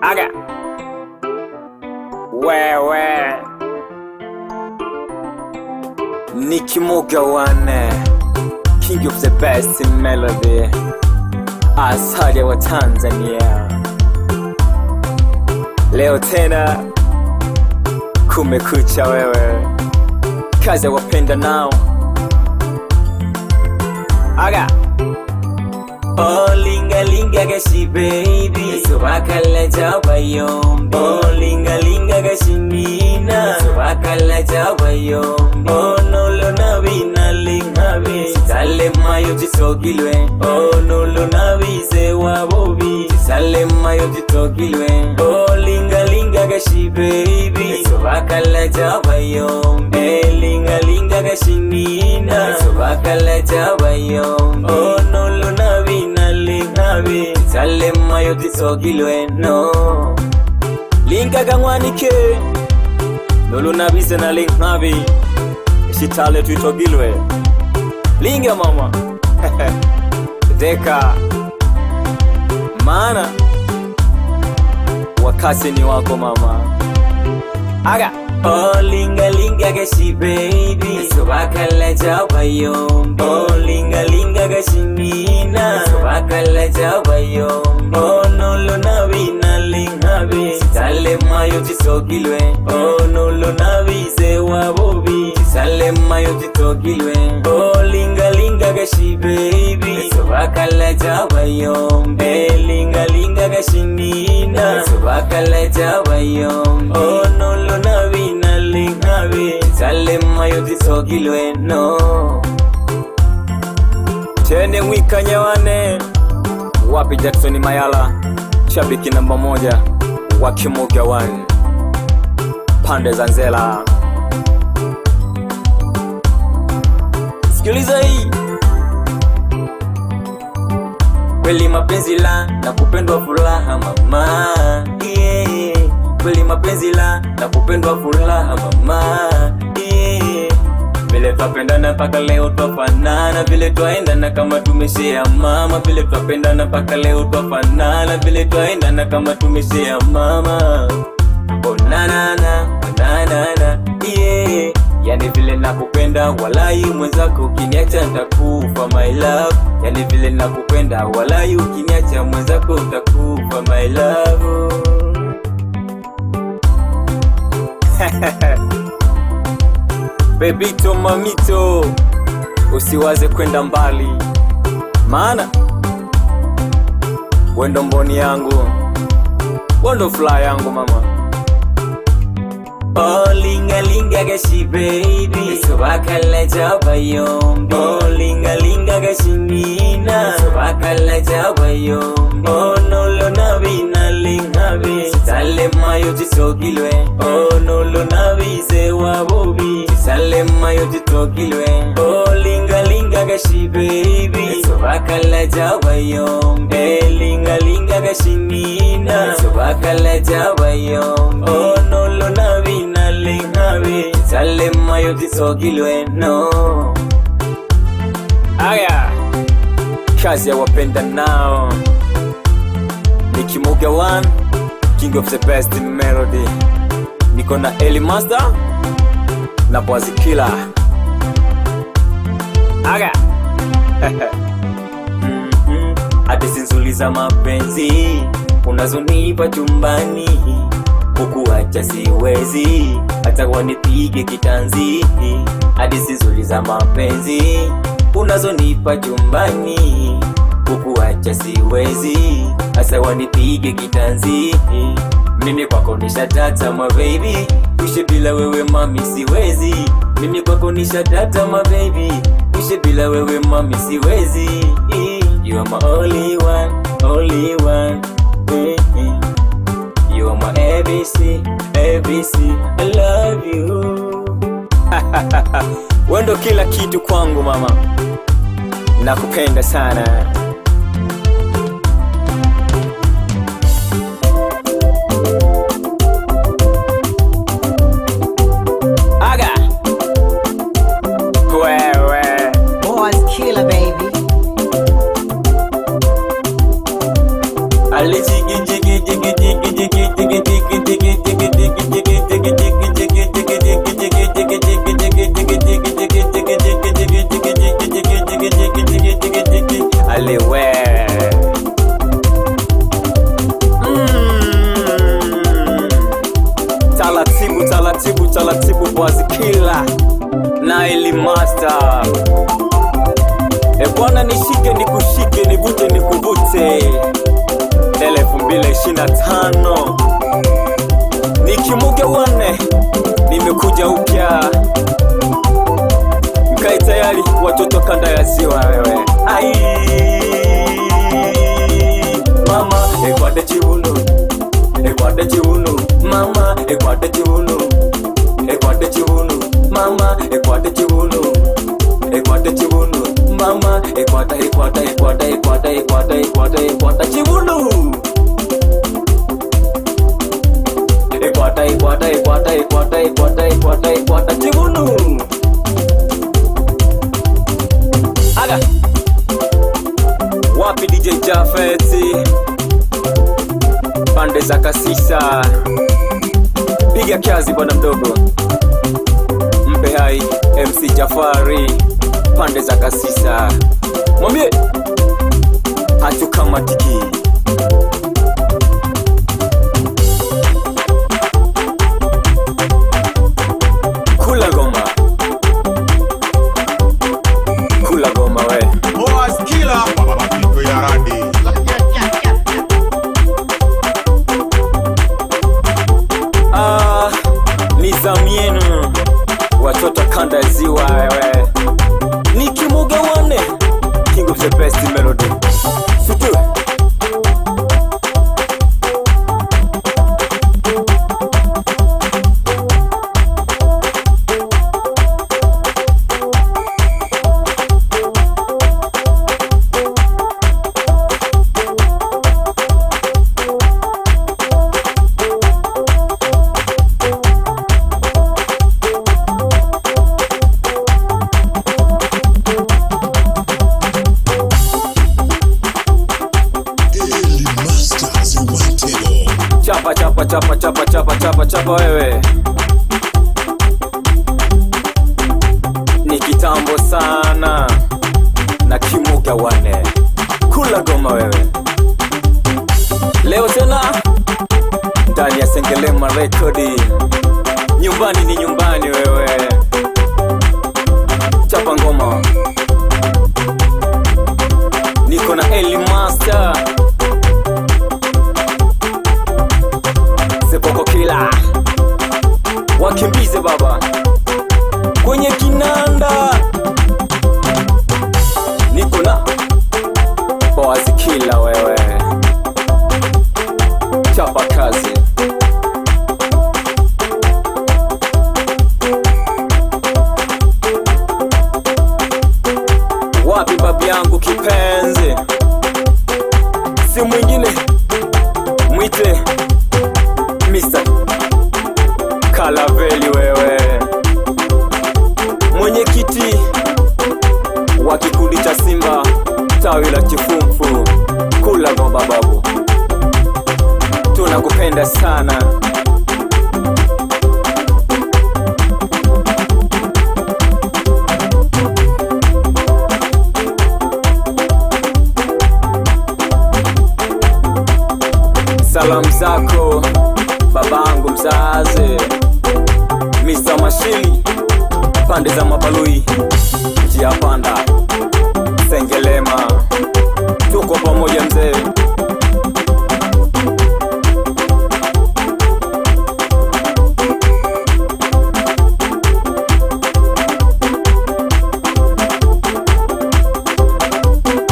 Aga wewe Nicky Mugawane, king of the best in melody, asali wa Tanzania. Leo tena kumekucha wewe, kazi ya wapenda nao. Aga oh linga linga gashi baby, subakala jabayombi. Oh linga linga gashi nina, subakala jabayombi. Oh nolo nabi na lingabi, sale mayo jitogilwe. Oh nolo nabi se wabobi, sale mayo jitogilwe. Oh linga linga gashi baby, subakala jabayombi. Linga linga gashi nina, subakala jabayombi. Oh nolo nabi na lingabi, sale mayo jitogilwe. No linga gangwanike, nolo nabi se na lingabi, shitale tuitogilwe. Linga mama deka mana wakati ni wako mama. Aga oh linga linga gashi baby, subakala jabayombi. Oh linga linga gashi nina, subakala jabayombi. Oh nolo nabi na lingabi, sale mayo jitogilwe. Oh nolo nabi se wabobi, sale mayo jitogilwe. Oh linga linga gashi baby, subakala jabayombi. Linga linga gashi nina, subakala jabayombi. Oh nolo nabi na lingabi, sale mayo jitogilwe. No tene wikanyawane, wapi Jackson Mayala, shabiki namba moja wa Mugawane, pande za Nzela. Sikiliza hii kweli mapenzi la na kupendwa furaha mama, yeah. Kweli mapenzi la na kupendwa furaha mama, yeah. Vile twapendana paka leo twafanana, vile twaendana kama tumeshea mama. Vile twapendana paka leo twafanana, vile twaendana kama tumeshea mama. Oh na na na na na na, yeah. Yani vile nakupenda walai mwenzako, ukiniacha nitakufa my love. Yani vile nakupenda walai, ukiniacha mwenzako utakufa my love. Bebito mamito, usiwaze kwenda mbali, maana wendo mboni yangu, wendo fly yangu mama. Oh linga linga gashi baby, subakala jabayombi. Oh linga linga gashi nina, subakala jabayombi. Oh nolo nabi na lingabi, sale mayo jitogilwe. Oh nolo nabi se wabobi, sale mayo jitogilwe. Oh linga linga gashi baby, subakala jabayombi. Linga linga gashi nina, subakala jabayombi. Oh nolo nabi na lingabi, sale mayo jitogilwe. No aya kazi ya wapenda nao. Nicky Mugawane, king of the best in melody. Niko na Eli Master na Bwazi Killer. Aga hadithi nzuri za mapenzi unazonipa chumbani, kukuacha siwezi hata wanipige kitanzi. Hadithi nzuri za mapenzi unazonipa chumbani, kukuacha siwezi hata wanipige kitanzi. Mimi kwako nishadata my baby, kuishi bila wewe mami siwezi. Mimi kwako nishadata my baby, kuishi bila wewe mami siwezi. You are my only one, only one. You are my ABC, ABC, I love you. Wendo kila kitu kwangu mama, nakupenda sana. Aga wewe Bwazi Killer baby. Ali jigi jigi jigi jigi jigi jigi jigi jigi Taratibu Bwazikila na Eli Master. Bwana nishike nikushike nivute nikuvute 2025 Nikimuge wane nimekuja upya. Mkae tayari watoto kanda ya ziwa wewe. Ai mama ekwade chiuno mama ekwade chiuno mama ekwade chiuno mama ekwada chiuno ekwada chiuno. Aga wapi DJ Jafeti pande za Kasisa, piga kazi bwana mdogo. Mpe hai MC Jafari pande za Kasisa, mwambie hatukamatiki. Kula goma we Bwazikila mapiko ya radi. Nizamienu watoto kanda ya ziwa wewe. Nikimuge wane King of the best melody. Sutu chapa wewe. Ni kitambo sana na Kimuga wane. Kula goma wewe. Leo tena ndani ya Sengelema Records. Nyumbani ni nyumbani wewe. Chapa ngoma. Niko na Eli Master. Sepoko kila wakimbize baba kwenye kinanda. Niko na Bwazikila wewe. Chapa kazi. Wapi babi yangu kipenzi, si mwingine mwite Mr. Kalaveli wewe, mwenyekiti wa kikundi cha Simba tawi la Chifumfu. Kula goma babu, tunakupenda sana. Salamu zako babangu mzazi Mr. Mashili pande za Mabalui, njia panda Sengelema, tuko pamoja mzee.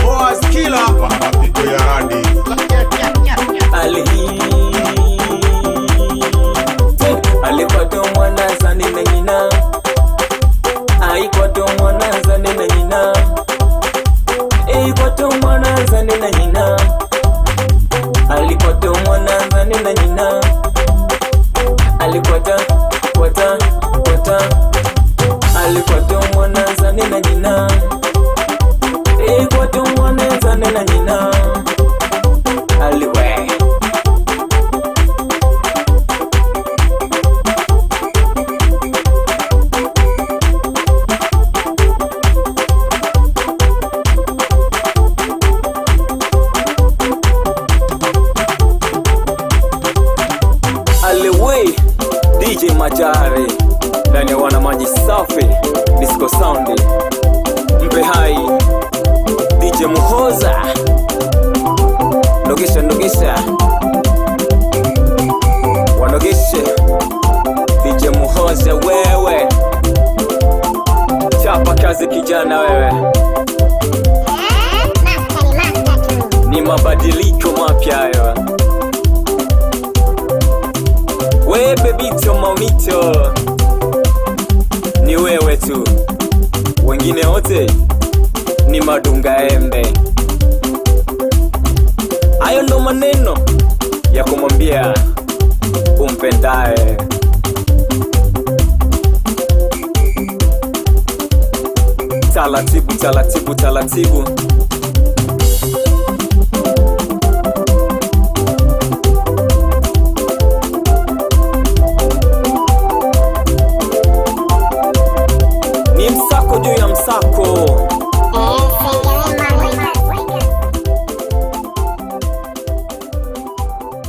Bwazikila mapiko ya radi. Alipata mwana zani na nyina, aikwato mwana zani na nyina, aikwato mwana zani na nyina. mapya hayo. We bebito mamito, ni wewe tu, wengine wote ni madunga embe. Hayo ndo maneno ya kumwambia umpendaye. Taratibu, taratibu, taratibu. Ni msako juu ya msako.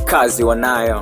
Kazi wanayo.